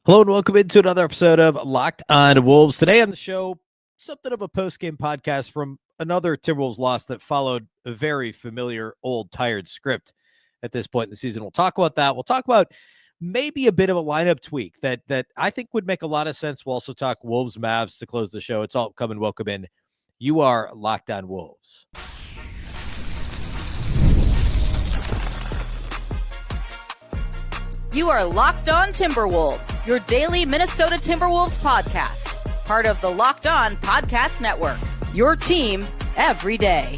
Hello and welcome into another episode of Locked on Wolves. Today on the show, something of a post-game podcast from another Timberwolves loss that followed a very familiar, old, tired script at this point in the season. We'll talk about that. We'll talk about maybe a bit of a lineup tweak that I think would make a lot of sense. We'll also talk Wolves Mavs to close the show. It's all coming. Welcome in. You are Locked on Wolves. You are Locked On Timberwolves, your daily Minnesota Timberwolves podcast. Part of the Locked On Podcast Network, your team every day.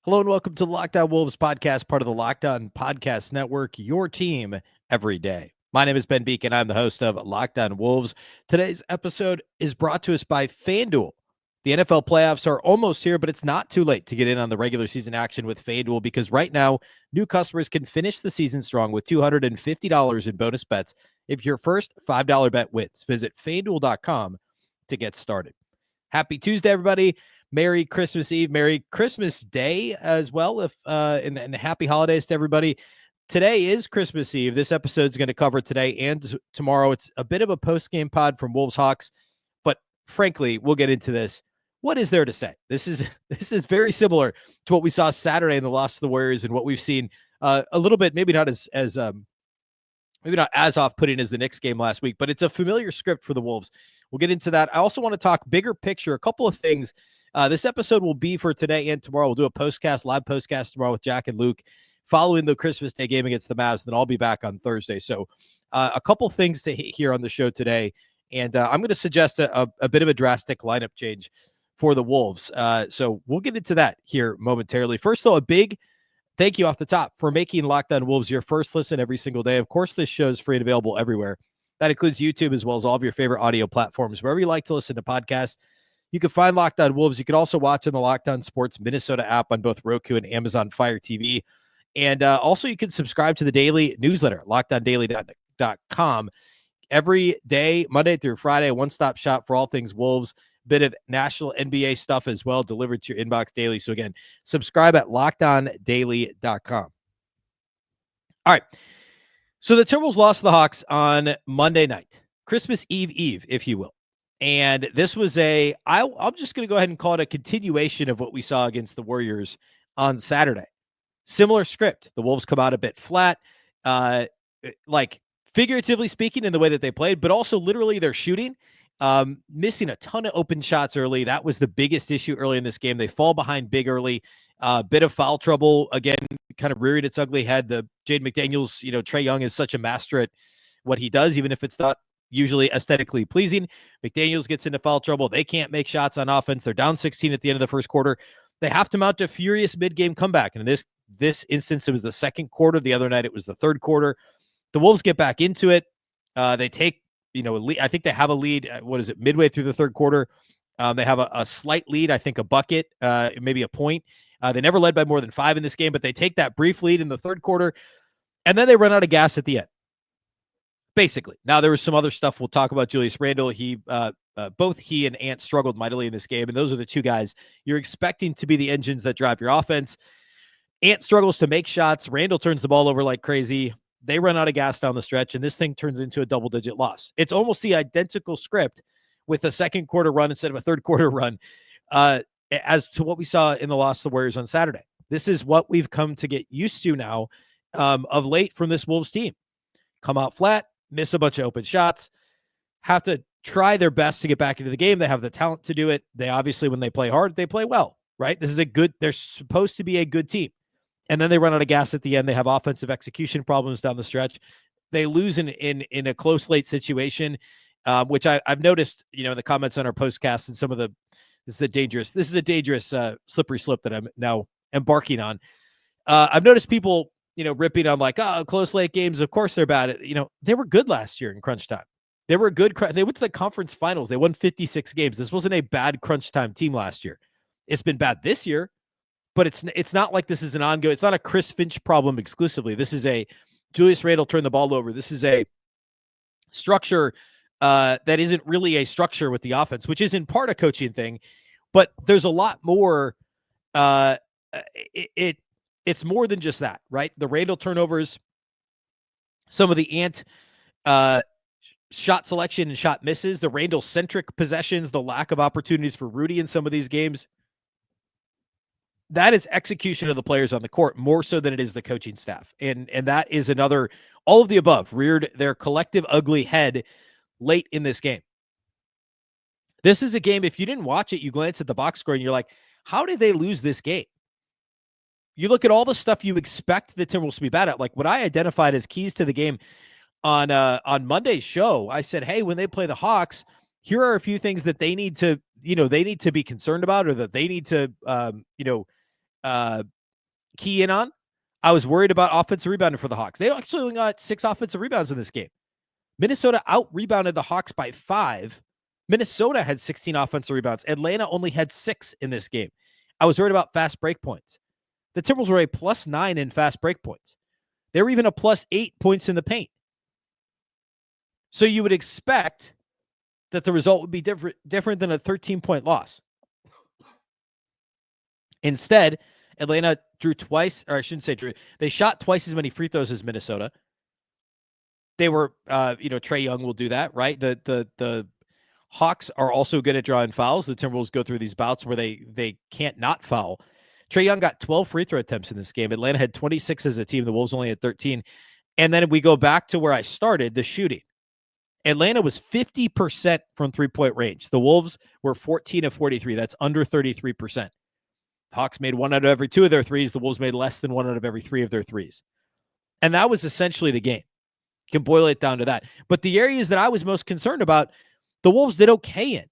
Hello and welcome to the Locked On Wolves podcast, part of the Locked On Podcast Network, your team every day. My name is Ben Beacon. I'm the host of Locked On Wolves. Today's episode is brought to us by FanDuel. The NFL playoffs are almost here, but it's not too late to get in on the regular season action with FanDuel because right now, new customers can finish the season strong with $250 in bonus bets if your first $5 bet wins. Visit FanDuel.com to get started. Happy Tuesday, everybody. Merry Christmas Eve. Merry Christmas Day as well, and happy holidays to everybody. Today is Christmas Eve. This episode is going to cover today and tomorrow. It's a bit of a post-game pod from Wolves Hawks, but frankly, we'll get into this. What is there to say? This is very similar to what we saw Saturday in the loss to the Warriors and what we've seen a little bit, maybe not as off-putting as the Knicks game last week, but it's a familiar script for the Wolves. We'll get into that. I also want to talk bigger picture, a couple of things. This episode will be for today and tomorrow. We'll do a live postcast tomorrow with Jack and Luke following the Christmas Day game against the Mavs. Then I'll be back on Thursday. So a couple things to hit here on the show today. And I'm going to suggest a bit of a drastic lineup change for the Wolves. So we'll get into that here momentarily. First, though, a big thank you off the top for making Locked On Wolves your first listen every single day. Of course, this show is free and available everywhere. That includes YouTube as well as all of your favorite audio platforms. Wherever you like to listen to podcasts, you can find Locked On Wolves. You can also watch on the Locked On Sports Minnesota app on both Roku and Amazon Fire TV. And also you can subscribe to the daily newsletter, lockedondaily.com. Every day, Monday through Friday, a one-stop shop for all things Wolves. Bit of national NBA stuff as well, delivered to your inbox daily. So again, subscribe at lockedondaily.com. All right. So the Timberwolves lost to the Hawks on Monday night, Christmas Eve, if you will. And this was I'm just going to go ahead and call it a continuation of what we saw against the Warriors on Saturday. Similar script. The Wolves come out a bit flat, like figuratively speaking in the way that they played, but also literally their shooting. Missing a ton of open shots early. That was the biggest issue early in this game. They fall behind big early. Bit of foul trouble again, kind of rearing its ugly head. The Jaden McDaniels, Trae Young is such a master at what he does, even if it's not usually aesthetically pleasing. McDaniels gets into foul trouble. They can't make shots on offense. They're down 16 at the end of the first quarter. They have to mount a furious mid-game comeback. And in this instance, it was the second quarter. The other night, it was the third quarter. The Wolves get back into it. They take I think they have a lead. Midway through the third quarter? They have a slight lead, I think a bucket, maybe a point. They never led by more than 5 in this game, but they take that brief lead in the third quarter, and then they run out of gas at the end, basically. Now, there was some other stuff we'll talk about. Julius Randle, both he and Ant struggled mightily in this game, and those are the two guys you're expecting to be the engines that drive your offense. Ant struggles to make shots. Randle turns the ball over like crazy. They run out of gas down the stretch, and this thing turns into a double-digit loss. It's almost the identical script with a second quarter run instead of a third quarter run as to what we saw in the loss to the Warriors on Saturday. This is what we've come to get used to now of late from this Wolves team. Come out flat, miss a bunch of open shots, have to try their best to get back into the game. They have the talent to do it. They obviously, when they play hard, they play well, right? They're supposed to be a good team. And then they run out of gas at the end. They have offensive execution problems down the stretch. They lose in a close late situation, which I've noticed, in the comments on our postcast and some of this is a dangerous slippery slope that I'm now embarking on. I've noticed people, ripping on like, close late games. Of course they're bad. They were good last year in crunch time. They were good. They went to the conference finals. They won 56 games. This wasn't a bad crunch time team last year. It's been bad this year. But it's not like this is an ongoing. It's not a Chris Finch problem exclusively. This is a Julius Randle turned the ball over. This is a structure that isn't really a structure with the offense, which is in part a coaching thing. But there's a lot more. It's more than just that, right? The Randle turnovers some of the Ant shot selection and shot misses, the Randle-centric possessions, the lack of opportunities for Rudy in some of these games. That is execution of the players on the court more so than it is the coaching staff. And that is another, all of the above reared their collective ugly head late in this game. This is a game, if you didn't watch it, you glance at the box score and you're like, how did they lose this game? You look at all the stuff you expect the Timberwolves to be bad at, like what I identified as keys to the game on Monday's show. I said, hey, when they play the Hawks, here are a few things that they need to, they need to be concerned about, or that they need to, key in on. I was worried about offensive rebounding for the Hawks. They actually only got 6 offensive rebounds in this game. Minnesota out-rebounded the Hawks by 5. Minnesota had 16 offensive rebounds. Atlanta only had 6 in this game. I was worried about fast break points. The Timberwolves were a +9 in fast break points. They were even a +8 points in the paint. So you would expect that the result would be different than a 13-point loss. Instead, Atlanta drew twice, or I shouldn't say drew. They shot twice as many free throws as Minnesota. They were, Trae Young will do that, right? The Hawks are also good at drawing fouls. The Timberwolves go through these bouts where they can't not foul. Trae Young got 12 free throw attempts in this game. Atlanta had 26 as a team. The Wolves only had 13. And then if we go back to where I started, the shooting. Atlanta was 50% from three-point range. The Wolves were 14 of 43. That's under 33%. The Hawks made 1 out of every 2 of their threes. The Wolves made less than 1 out of every 3 of their threes. And that was essentially the game. You can boil it down to that. But the areas that I was most concerned about, the Wolves did okay in.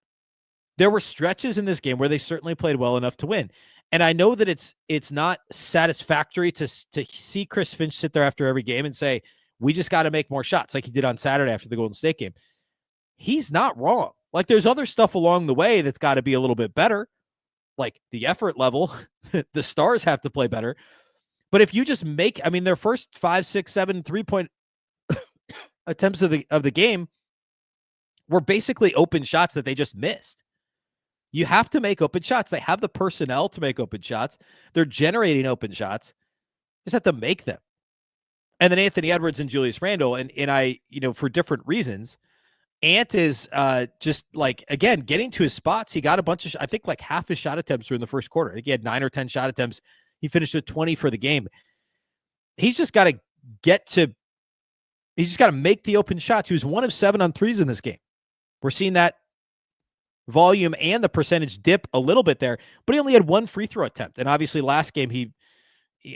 There were stretches in this game where they certainly played well enough to win. And I know that it's not satisfactory to see Chris Finch sit there after every game and say, we just got to make more shots like he did on Saturday after the Golden State game. He's not wrong. Like, there's other stuff along the way that's got to be a little bit better. Like the effort level, the stars have to play better. But if you just make, their first 5, 6, 7 3-point attempts of the game were basically open shots that they just missed. You have to make open shots. They have the personnel to make open shots. They're generating open shots. Just have to make them. And then Anthony Edwards and Julius Randle, and I, for different reasons, Ant is just like, again, getting to his spots. He got a bunch of, I think like half his shot attempts were in the first quarter. I think he had 9 or 10 shot attempts. He finished with 20 for the game. He's just got to he's just got to make the open shots. He was 1 of 7 on threes in this game. We're seeing that volume and the percentage dip a little bit there, but he only had 1 free throw attempt. And obviously last game, he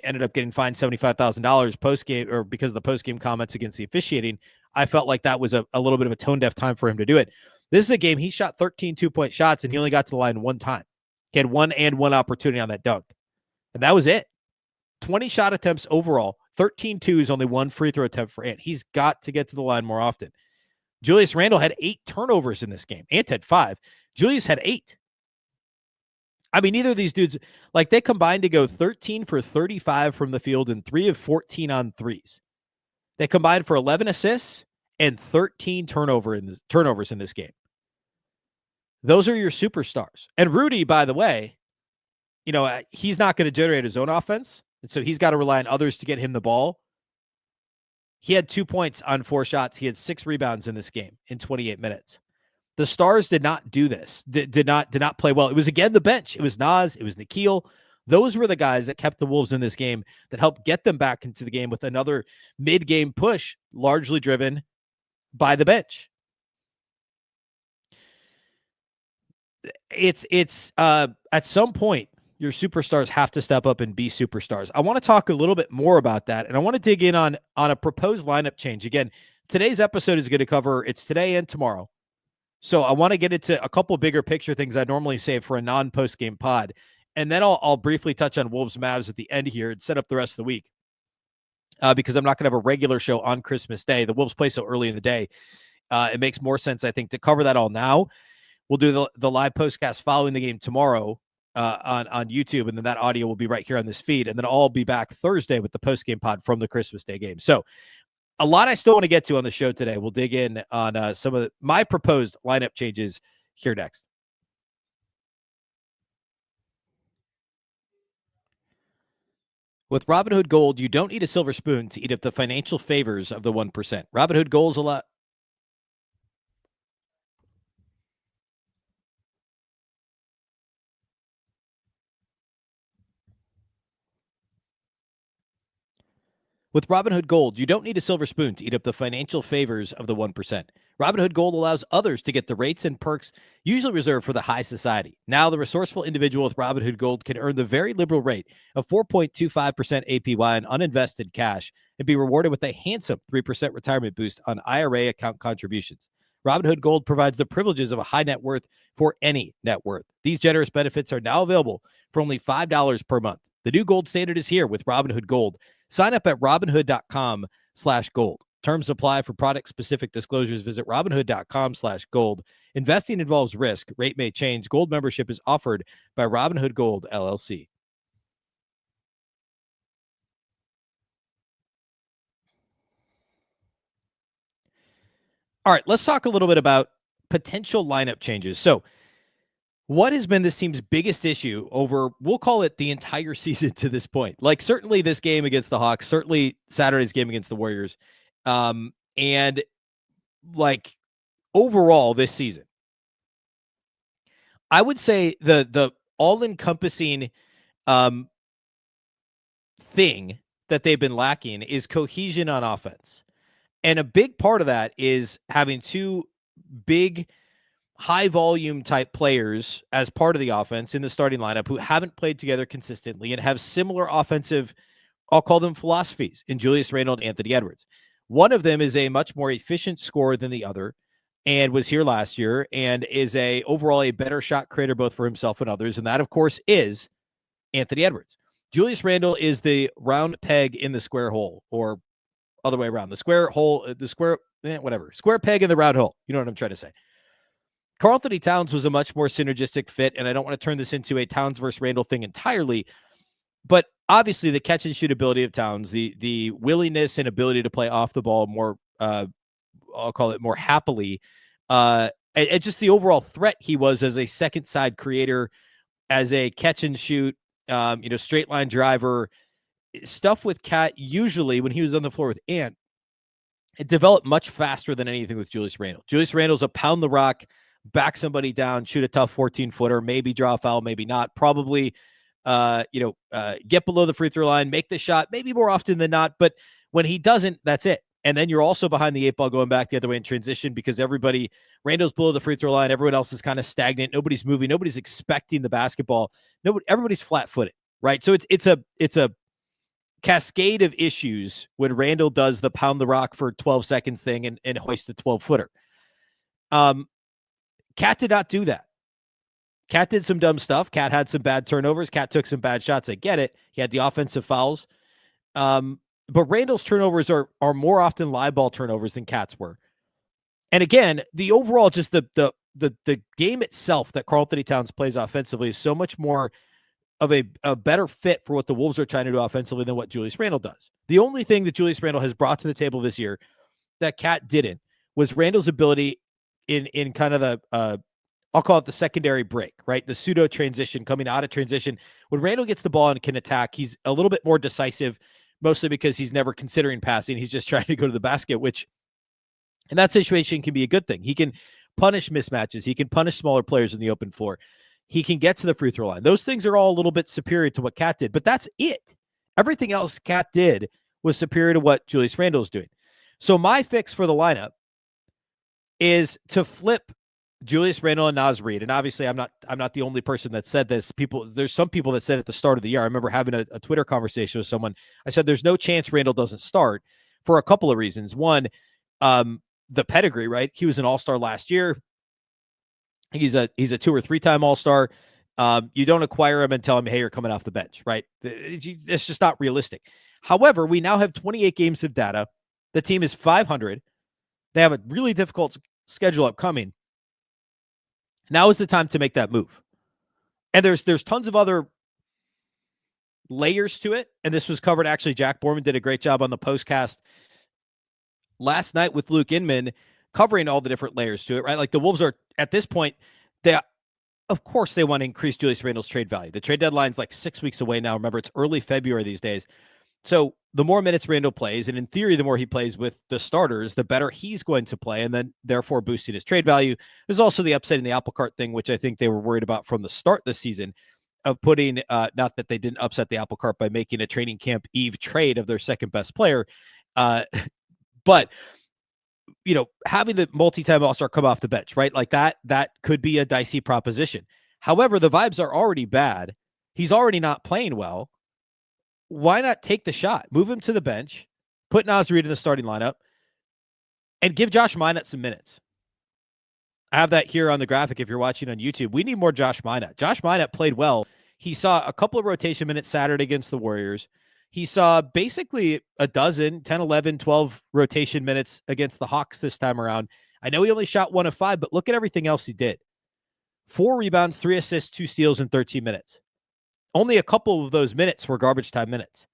ended up getting fined $75,000 post-game, or because of the post-game comments against the officiating. I felt like that was a little bit of a tone-deaf time for him to do it. This is a game he shot 13 two-point shots, and he only got to the line 1 time. He had 1 opportunity on that dunk. And that was it. 20 shot attempts overall, 13 twos, only 1 free throw attempt for Ant. He's got to get to the line more often. Julius Randle had 8 turnovers in this game. Ant had 5. Julius had 8. Neither of these dudes, like, they combined to go 13 for 35 from the field and 3 of 14 on threes. They combined for 11 assists and 13 turnovers in this game. Those are your superstars. And Rudy, by the way, he's not going to generate his own offense, and so he's got to rely on others to get him the ball. He had 2 points on 4 shots. He had 6 rebounds in this game in 28 minutes. The Stars did not do this, did not play well. It was, again, the bench. It was Naz. It was Nikhil. Those were the guys that kept the Wolves in this game, that helped get them back into the game with another mid-game push, largely driven by the bench. It's at some point, your superstars have to step up and be superstars. I want to talk a little bit more about that, and I want to dig in on a proposed lineup change. Again, today's episode is going to cover, it's today and tomorrow. So I want to get into a couple bigger picture things I normally save for a non-post-game pod. And then I'll briefly touch on Wolves Mavs at the end here and set up the rest of the week. Because I'm not going to have a regular show on Christmas Day. The Wolves play so early in the day. It makes more sense, I think, to cover that all now. We'll do the live postcast following the game tomorrow on YouTube. And then that audio will be right here on this feed. And then I'll be back Thursday with the post-game pod from the Christmas Day game. So a lot I still want to get to on the show today. We'll dig in on some of my proposed lineup changes here next. With Robinhood Gold, you don't need a silver spoon to eat up the financial favors of the 1%. Robinhood Gold's a lot. With Robinhood Gold, you don't need a silver spoon to eat up the financial favors of the 1%. Robinhood Gold allows others to get the rates and perks usually reserved for the high society. Now, the resourceful individual with Robinhood Gold can earn the very liberal rate of 4.25% APY on uninvested cash and be rewarded with a handsome 3% retirement boost on IRA account contributions. Robinhood Gold provides the privileges of a high net worth for any net worth. These generous benefits are now available for only $5 per month. The new gold standard is here with Robinhood Gold. Sign up at Robinhood.com/gold. Terms apply for product-specific disclosures. Visit Robinhood.com/gold. Investing involves risk. Rate may change. Gold membership is offered by Robinhood Gold, LLC. All right, let's talk a little bit about potential lineup changes. So, what has been this team's biggest issue over, we'll call it the entire season to this point? Like, certainly this game against the Hawks, certainly Saturday's game against the Warriors, and like overall this season. I would say the all-encompassing thing that they've been lacking is cohesion on offense. And a big part of that is having two big high volume type players as part of the offense in the starting lineup who haven't played together consistently and have similar offensive, I'll call them philosophies, in Julius Randle and Anthony Edwards. One of them is a much more efficient scorer than the other and was here last year and is overall a better shot creator both for himself and others. And that, of course, is Anthony Edwards. Julius Randle is the round peg in the square hole, or other way around. The square hole, square peg in the round hole. You know what I'm trying to say. Karl-Anthony Towns was a much more synergistic fit, and I don't want to turn this into a Towns versus Randle thing entirely, but obviously the catch and shoot ability of Towns, the willingness and ability to play off the ball more, I'll call it more happily, and just the overall threat he was as a second side creator, as a catch and shoot, straight line driver, stuff with Cat. Usually when he was on the floor with Ant, it developed much faster than anything with Julius Randle. Julius Randle's a pound the rock, back somebody down, shoot a tough 14-footer, maybe draw a foul, maybe not. Probably, get below the free throw line, make the shot, maybe more often than not. But when he doesn't, that's it. And then you're also behind the eight ball going back the other way in transition because Randle's below the free throw line. Everyone else is kind of stagnant. Nobody's moving. Nobody's expecting the basketball. Everybody's flat footed, right? So it's a cascade of issues when Randle does the pound the rock for 12 seconds thing and hoist a 12-footer. Cat did not do that. Cat did some dumb stuff. Cat had some bad turnovers. Cat took some bad shots. I get it. He had the offensive fouls. But Randle's turnovers are more often live ball turnovers than Cat's were. And again, the overall, just the game itself that Karl-Anthony Towns plays offensively is so much more of a better fit for what the Wolves are trying to do offensively than what Julius Randle does. The only thing that Julius Randle has brought to the table this year that Cat didn't was Randle's ability in kind of the I'll call it the secondary break, right? The pseudo transition, coming out of transition. When Randle gets the ball and can attack, he's a little bit more decisive, mostly because he's never considering passing. He's just trying to go to the basket, which in that situation can be a good thing. He can punish mismatches. He can punish smaller players in the open floor. He can get to the free throw line. Those things are all a little bit superior to what Cat did, but that's it. Everything else Cat did was superior to what Julius Randle is doing. So my fix for the lineup is to flip Julius Randle and Naz Reid. And obviously I'm not the only person that said this. There's some people that said at the start of the year. I remember having a Twitter conversation with someone. I said, there's no chance Randle doesn't start for a couple of reasons. One, the pedigree, right? He was an all-star last year. He's a 2 or 3 time all-star. You don't acquire him and tell him, hey, you're coming off the bench, right? It's just not realistic. However, we now have 28 games of data. The team is 500. They have a really difficult schedule upcoming. Now is the time to make that move. And there's tons of other layers to it. And this was covered. Actually, Jack Borman did a great job on the postcast last night with Luke Inman, covering all the different layers to it, right? Like the Wolves are at this point, of course they want to increase Julius Randle's trade value. The trade deadline's like 6 weeks away now. Remember, it's early February these days. So the more minutes Randle plays, and in theory, the more he plays with the starters, the better he's going to play, and then therefore boosting his trade value. There's also the upside in the apple cart thing, which I think they were worried about from the start this season, of putting, not that they didn't upset the apple cart by making a training camp eve trade of their second best player, but having the multi-time All-Star come off the bench, right? Like that could be a dicey proposition. However, the vibes are already bad. He's already not playing well. Why not take the shot? Move him to the bench, put Naz Reid in the starting lineup, and give Josh Minott some minutes. I have that here on the graphic if you're watching on YouTube. We need more Josh Minott. Josh Minott played well. He saw a couple of rotation minutes Saturday against the Warriors. He saw basically a dozen, 10, 11, 12 rotation minutes against the Hawks this time around. I know he only shot 1 of 5, but look at everything else he did. 4 rebounds, 3 assists, 2 steals in 13 minutes. Only a couple of those minutes were garbage time minutes.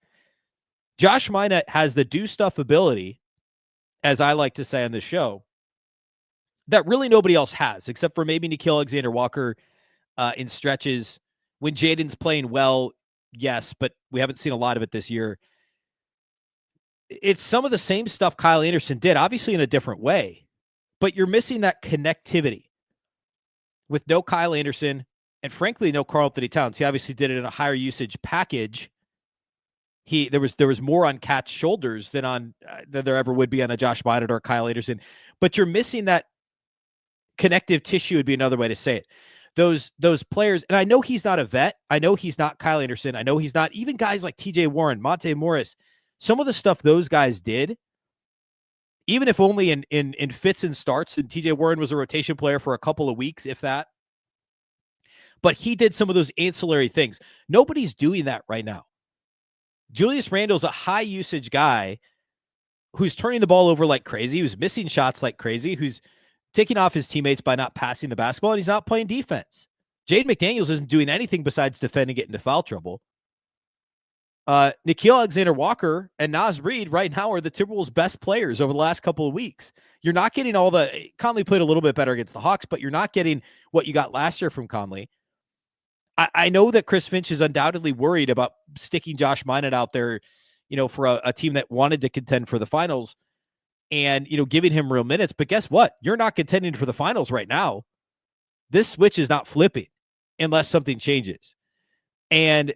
Josh Minott has the do stuff ability, as I like to say on this show, that really nobody else has, except for maybe Nickeil Alexander-Walker in stretches. When Jaden's playing well, yes, but we haven't seen a lot of it this year. It's some of the same stuff Kyle Anderson did, obviously in a different way, but you're missing that connectivity with no Kyle Anderson and frankly, no Karl-Anthony Towns. He obviously did it in a higher usage package. There was more on Cat's shoulders than there ever would be on a Josh Minott or Kyle Anderson, but you're missing that connective tissue would be another way to say it. Those players, and I know he's not a vet. I know he's not Kyle Anderson. I know he's not even guys like TJ Warren, Monte Morris. Some of the stuff those guys did, even if only in fits and starts, and TJ Warren was a rotation player for a couple of weeks, if that. But he did some of those ancillary things. Nobody's doing that right now. Julius Randle's a high usage guy who's turning the ball over like crazy, who's missing shots like crazy, who's taking off his teammates by not passing the basketball, and he's not playing defense. Jaden McDaniels isn't doing anything besides defend and get into foul trouble. Nickeil Alexander-Walker and Naz Reid right now are the Timberwolves' best players over the last couple of weeks. You're not getting Conley played a little bit better against the Hawks, but you're not getting what you got last year from Conley. I know that Chris Finch is undoubtedly worried about sticking Josh Minott out there, for a team that wanted to contend for the finals and, giving him real minutes. But guess what? You're not contending for the finals right now. This switch is not flipping unless something changes. And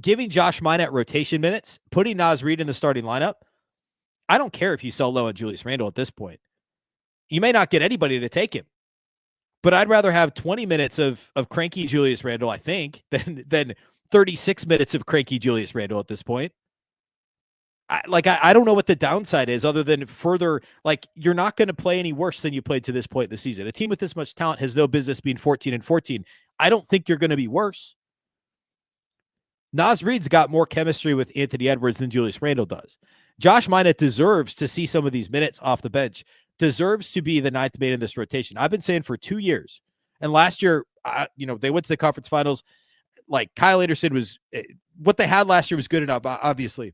giving Josh Minott rotation minutes, putting Naz Reid in the starting lineup, I don't care if you sell low on Julius Randle at this point. You may not get anybody to take him. But I'd rather have 20 minutes of cranky Julius Randle, I think, than 36 minutes of cranky Julius Randle at this point. I don't know what the downside is other than further, you're not going to play any worse than you played to this point in the season. A team with this much talent has no business being 14-14. I don't think you're going to be worse. Naz Reid's got more chemistry with Anthony Edwards than Julius Randle does. Josh Minott deserves to see some of these minutes off the bench, deserves to be the ninth man in this rotation. I've been saying for 2 years. And last year, they went to the conference finals. Kyle Anderson was, what they had last year was good enough, obviously,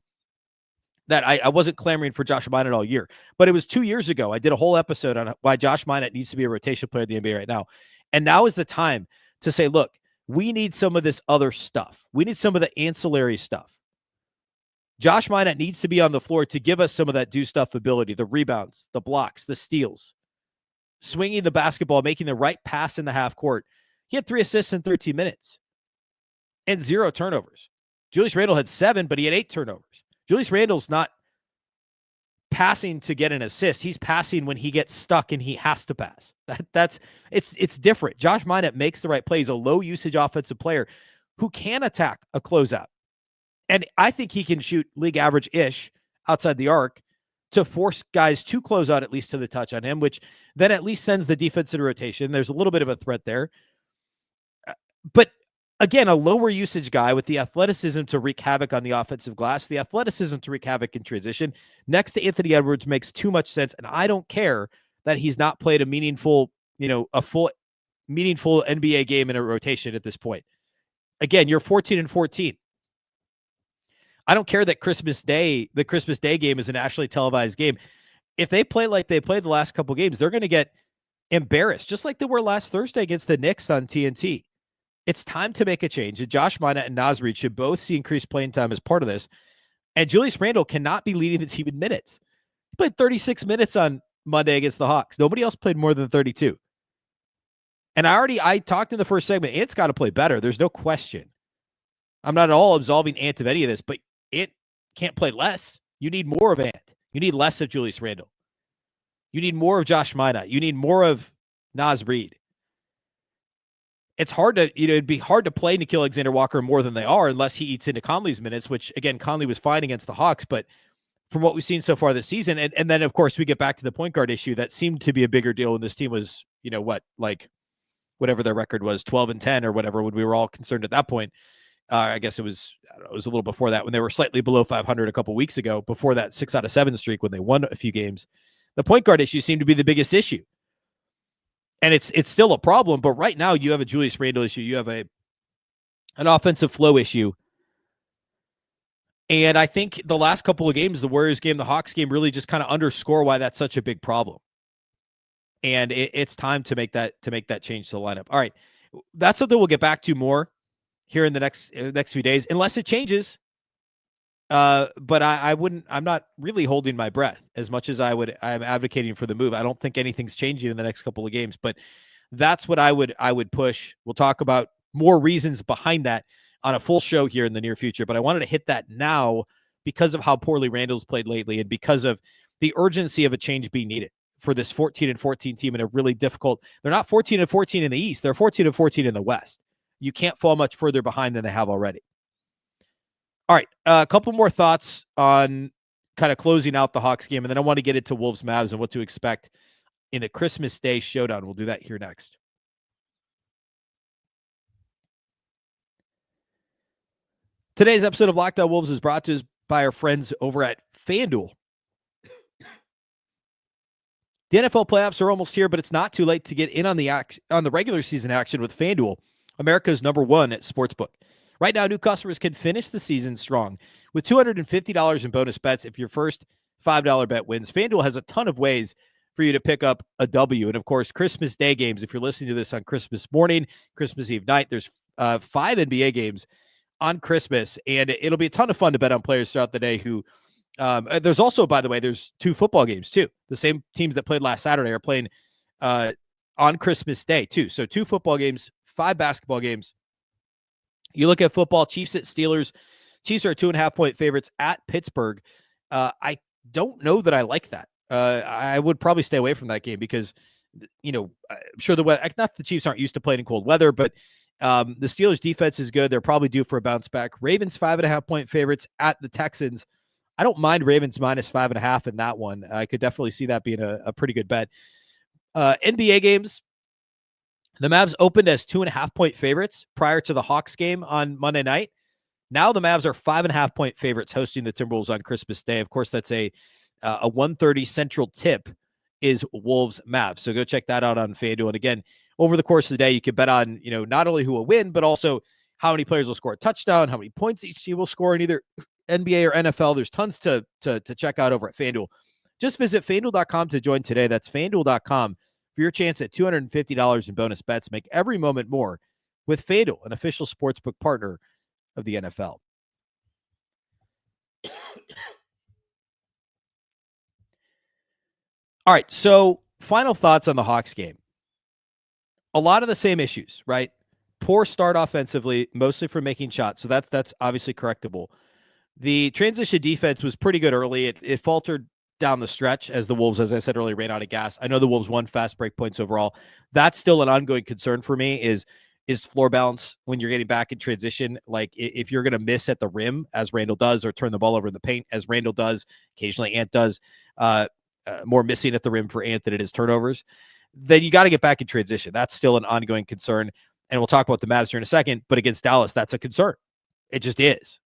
that I wasn't clamoring for Josh Minott all year. But it was 2 years ago. I did a whole episode on why Josh Minott needs to be a rotation player in the NBA right now. And now is the time to say, look, we need some of this other stuff. We need some of the ancillary stuff. Josh Minott needs to be on the floor to give us some of that do stuff ability, the rebounds, the blocks, the steals, swinging the basketball, making the right pass in the half court. He had 3 assists in 13 minutes and 0 turnovers. Julius Randle had 7, but he had 8 turnovers. Julius Randle's not passing to get an assist. He's passing when he gets stuck and he has to pass. It's different. Josh Minott makes the right plays, a low usage offensive player who can attack a closeout. And I think he can shoot league average-ish outside the arc to force guys to close out at least to the touch on him, which then at least sends the defense in rotation. There's a little bit of a threat there. But again, a lower usage guy with the athleticism to wreak havoc on the offensive glass, the athleticism to wreak havoc in transition, next to Anthony Edwards makes too much sense. And I don't care that he's not played a meaningful NBA game in a rotation at this point. Again, you're 14-14. I don't care that the Christmas Day game is a nationally televised game. If they play like they played the last couple games, they're going to get embarrassed, just like they were last Thursday against the Knicks on TNT. It's time to make a change. And Josh Minott and Naz Reid should both see increased playing time as part of this. And Julius Randle cannot be leading the team in minutes. He played 36 minutes on Monday against the Hawks. Nobody else played more than 32. And I talked in the first segment, Ant's got to play better. There's no question. I'm not at all absolving Ant of any of this, but Ant can't play less. You need more of Ant. You need less of Julius Randle. You need more of Josh Minott. You need more of Naz Reid. It's hard to, it'd be hard to play Nickeil Alexander-Walker more than they are unless he eats into Conley's minutes, which, again, Conley was fine against the Hawks, but from what we've seen so far this season, and then, of course, we get back to the point guard issue that seemed to be a bigger deal when this team was, whatever their record was, 12-10 or whatever, when we were all concerned at that point. I guess it was a little before that when they were slightly below 500 a couple weeks ago, before that 6 out of 7 streak when they won a few games. The point guard issue seemed to be the biggest issue. And it's still a problem, but right now you have a Julius Randle issue. You have an offensive flow issue. And I think the last couple of games, the Warriors game, the Hawks game, really just kind of underscore why that's such a big problem. And it's time to make that change to the lineup. All right. That's something we'll get back to more here in the next few days, unless it changes. But I'm not really holding my breath as much as I'm advocating for the move. I don't think anything's changing in the next couple of games, but that's what I would push. We'll talk about more reasons behind that on a full show here in the near future, but I wanted to hit that now because of how poorly Randle's played lately and because of the urgency of a change being needed for this 14-14 team in a really difficult. They're not 14-14 in the East. They're 14-14 in the West. You can't fall much further behind than they have already. All right, a couple more thoughts on kind of closing out the Hawks game, and then I want to get into Wolves Mavs and what to expect in the Christmas Day showdown. We'll do that here next. Today's episode of Locked On Wolves is brought to us by our friends over at FanDuel. The NFL playoffs are almost here, but it's not too late to get in on the regular season action with FanDuel, America's #1 sportsbook. Right now, new customers can finish the season strong with $250 in bonus bets if your first $5 bet wins. FanDuel has a ton of ways for you to pick up a W. And, of course, Christmas Day games. If you're listening to this on Christmas morning, Christmas Eve night, there's 5 NBA games on Christmas. And it'll be a ton of fun to bet on players throughout the day who there's also, by the way, there's 2 football games, too. The same teams that played last Saturday are playing on Christmas Day, too. So 2 football games, 5 basketball games. You look at football, Chiefs at Steelers. Chiefs are 2.5-point favorites at Pittsburgh. I don't know that I like that. I would probably stay away from that game because, I'm sure the weather, not the Chiefs aren't used to playing in cold weather, but the Steelers defense is good. They're probably due for a bounce back. Ravens 5.5-point favorites at the Texans. I don't mind Ravens -5.5 in that one. I could definitely see that being a pretty good bet. NBA games. The Mavs opened as 2.5-point favorites prior to the Hawks game on Monday night. Now the Mavs are 5.5-point favorites hosting the Timberwolves on Christmas Day. Of course, that's a 1:30 Central tip is Wolves Mavs. So go check that out on FanDuel. And again, over the course of the day, you can bet on, not only who will win, but also how many players will score a touchdown, how many points each team will score in either NBA or NFL. There's tons to check out over at FanDuel. Just visit FanDuel.com to join today. That's FanDuel.com. For your chance at $250 in bonus bets. Make every moment more with FanDuel, an official sportsbook partner of the NFL. All right, so final thoughts on the Hawks game. A lot of the same issues, right? Poor start offensively, mostly for making shots, so that's obviously correctable. The transition defense was pretty good early. It faltered down the stretch as the Wolves, as I said earlier, ran out of gas. I know the Wolves won fast break points overall. That's still an ongoing concern for me is floor balance when you're getting back in transition. Like if you're going to miss at the rim, as Randle does, or turn the ball over in the paint, as Randle does, occasionally Ant does, more missing at the rim for Ant than it is turnovers, then you got to get back in transition. That's still an ongoing concern. And we'll talk about the Mavs here in a second, but against Dallas, that's a concern. It just is.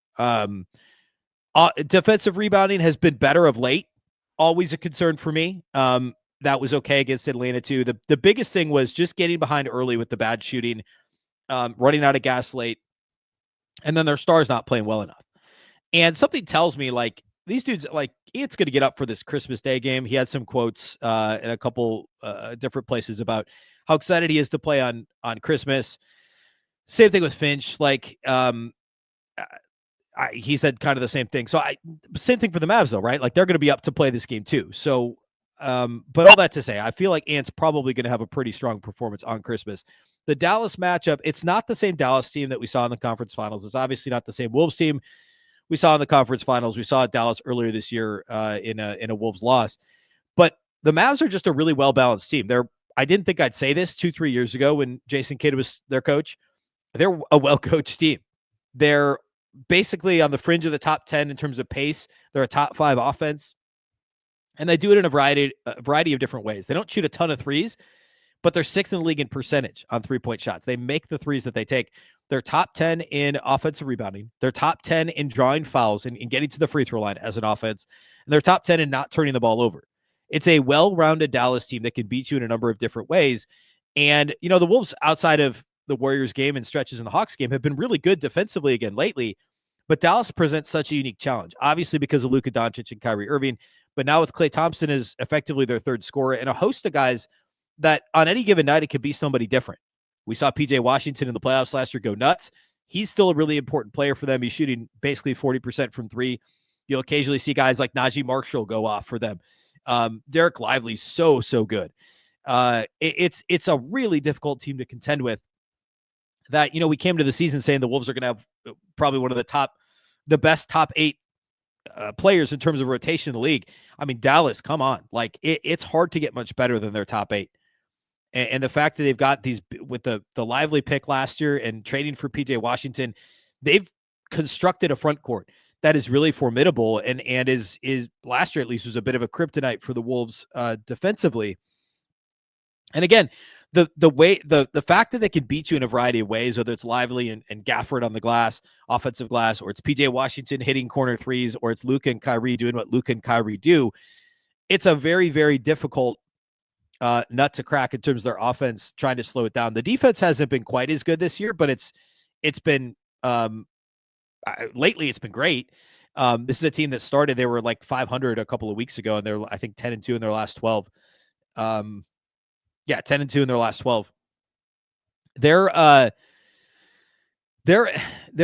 Defensive rebounding has been better of late. Always a concern for me. That was okay against Atlanta too. The biggest thing was just getting behind early with the bad shooting, running out of gas late, and then their stars not playing well enough. And something tells me like these dudes, like Ant's going to get up for this Christmas Day game. He had some quotes in a couple different places about how excited he is to play on Christmas. Same thing with Finch. Like, he said kind of the same thing. So same thing for the Mavs though, right? Like they're going to be up to play this game too. So, but all that to say, I feel like Ant's probably going to have a pretty strong performance on Christmas. The Dallas matchup, it's not the same Dallas team that we saw in the conference finals. It's obviously not the same Wolves team we saw in the conference finals. We saw Dallas earlier this year in a Wolves loss. But the Mavs are just a really well-balanced team. I didn't think I'd say this 2-3 years ago when Jason Kidd was their coach. They're a well-coached team. They're basically on the fringe of the top 10 in terms of pace. They're a top 5 offense. And they do it in a variety of different ways. They don't shoot a ton of threes, but they're 6th in the league in percentage on three-point shots. They make the threes that they take. They're top 10 in offensive rebounding. They're top 10 in drawing fouls and getting to the free throw line as an offense. And they're top 10 in not turning the ball over. It's a well-rounded Dallas team that can beat you in a number of different ways. And, the Wolves, outside of the Warriors game and stretches in the Hawks game, have been really good defensively again lately. But Dallas presents such a unique challenge, obviously because of Luka Doncic and Kyrie Irving. But now with Klay Thompson as effectively their third scorer and a host of guys that on any given night, it could be somebody different. We saw PJ Washington in the playoffs last year go nuts. He's still a really important player for them. He's shooting basically 40% from three. You'll occasionally see guys like Najee Marshall go off for them. Derek Lively's so good. It's a really difficult team to contend with. That, we came to the season saying the Wolves are going to have probably one of the best top 8 players in terms of rotation in the league. I mean, Dallas, come on. Like, it's hard to get much better than their top 8. And the fact that they've got these with the Lively pick last year and trading for PJ Washington, they've constructed a front court that is really formidable and is last year at least was a bit of a kryptonite for the Wolves defensively. And again, the fact that they can beat you in a variety of ways, whether it's Lively and Gafford on the glass, offensive glass, or it's PJ Washington hitting corner threes, or it's Luka and Kyrie doing what Luka and Kyrie do, it's a very, very difficult nut to crack in terms of their offense trying to slow it down. The defense hasn't been quite as good this year, but it's been lately it's been great. This is a team that started, they were like 500 a couple of weeks ago, and they're, I think, 10-2 in their last 12. 10-2 in their last 12. They're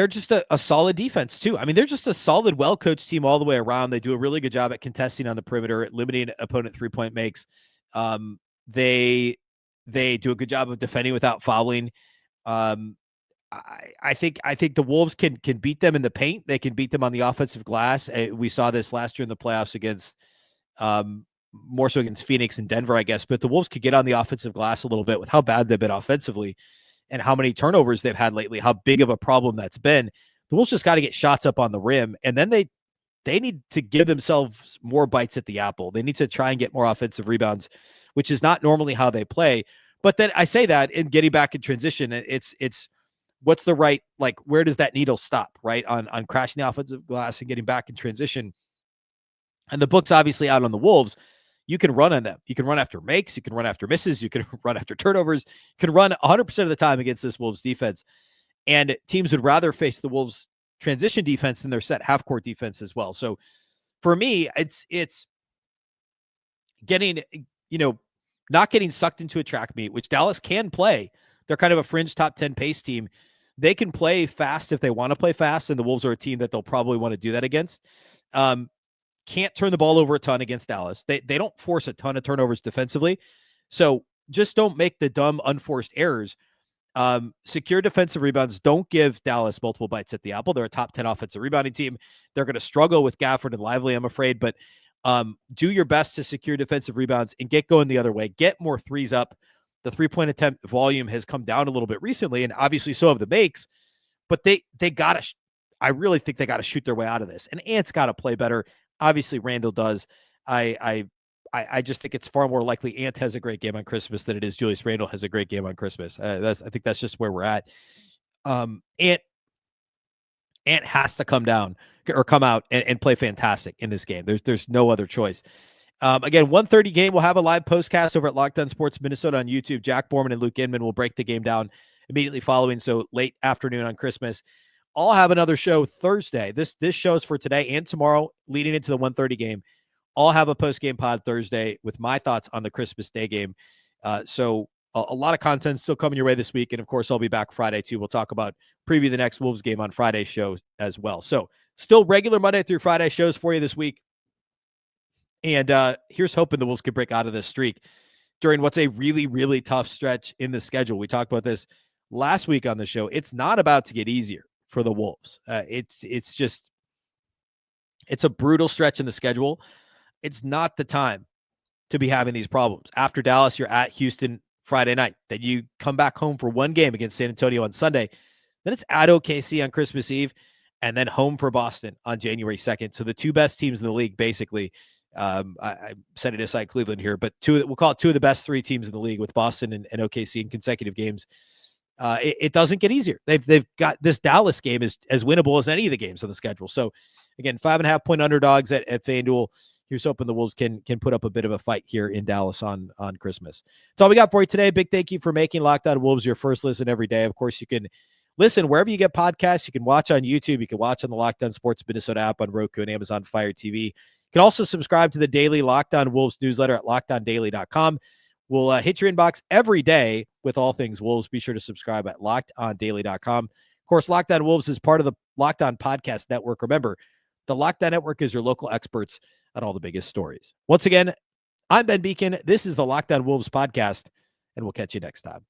just a solid defense too. I mean, they're just a solid, well-coached team all the way around. They do a really good job at contesting on the perimeter, at limiting opponent 3-point makes. They do a good job of defending without fouling. I think the Wolves can beat them in the paint. They can beat them on the offensive glass. We saw this last year in the playoffs against, more so against Phoenix and Denver, I guess. But the Wolves could get on the offensive glass a little bit with how bad they've been offensively and how many turnovers they've had lately, how big of a problem that's been. The Wolves just got to get shots up on the rim, and then they need to give themselves more bites at the apple. They need to try and get more offensive rebounds, which is not normally how they play. But then I say that in getting back in transition, it's what's the right, like, where does that needle stop, right? On crashing the offensive glass and getting back in transition. And the book's obviously out on the Wolves. You can run on them. You can run after makes. You can run after misses. You can run after turnovers. You can run 100% of the time against this Wolves defense. And teams would rather face the Wolves transition defense than their set half-court defense as well. So for me, it's getting, not getting sucked into a track meet, which Dallas can play. They're kind of a fringe top 10 pace team. They can play fast if they want to play fast, and the Wolves are a team that they'll probably want to do that against. Can't turn the ball over a ton against Dallas. They don't force a ton of turnovers defensively. So just don't make the dumb, unforced errors. Secure defensive rebounds. Don't give Dallas multiple bites at the apple. They're a top 10 offensive rebounding team. They're going to struggle with Gafford and Lively, I'm afraid, but do your best to secure defensive rebounds and get going the other way. Get more threes up. The 3-point attempt volume has come down a little bit recently, and obviously so have the makes, but they got to, I really think they got to shoot their way out of this. And Ant's got to play better. Obviously, Randle does. I just think it's far more likely Ant has a great game on Christmas than it is Julius Randle has a great game on Christmas. I think that's just where we're at. Ant has to come out and play fantastic in this game. There's no other choice. Again, 1:30 game. We'll have a live postcast over at Locked On Sports Minnesota on YouTube. Jack Borman and Luke Inman will break the game down immediately following, so late afternoon on Christmas. I'll have another show Thursday. This show is for today and tomorrow, leading into the 1:30 game. I'll have a post-game pod Thursday with my thoughts on the Christmas Day game. So a lot of content still coming your way this week. And of course, I'll be back Friday too. We'll talk about preview the next Wolves game on Friday's show as well. So still regular Monday through Friday shows for you this week. And here's hoping the Wolves can break out of this streak during what's a really, really tough stretch in the schedule. We talked about this last week on the show. It's not about to get easier for the Wolves. It's a brutal stretch in the schedule. It's not the time to be having these problems. After Dallas, you're at Houston Friday night. Then you come back home for one game against San Antonio on Sunday. Then it's at OKC on Christmas Eve, and then home for Boston on January 2nd. So the two best teams in the league, basically, I set it aside Cleveland here, but we'll call it two of the best three teams in the league with Boston and OKC in consecutive games. It doesn't get easier. They've got this Dallas game is as winnable as any of the games on the schedule. So again, 5.5 point underdogs at FanDuel. Here's hoping the Wolves can put up a bit of a fight here in Dallas on Christmas. That's all we got for you today. Big thank you for making Locked On Wolves your first listen every day. Of course, you can listen wherever you get podcasts. You can watch on YouTube. You can watch on the Locked On Sports Minnesota app on Roku and Amazon Fire TV. You can also subscribe to the daily Locked On Wolves newsletter at lockedondaily.com. We'll hit your inbox every day with all things Wolves. Be sure to subscribe at lockedondaily.com. Of course, Locked On Wolves is part of the Locked On Podcast Network. Remember, the Locked On Network is your local experts on all the biggest stories. Once again, I'm Ben Beacon. This is the Locked On Wolves podcast, and we'll catch you next time.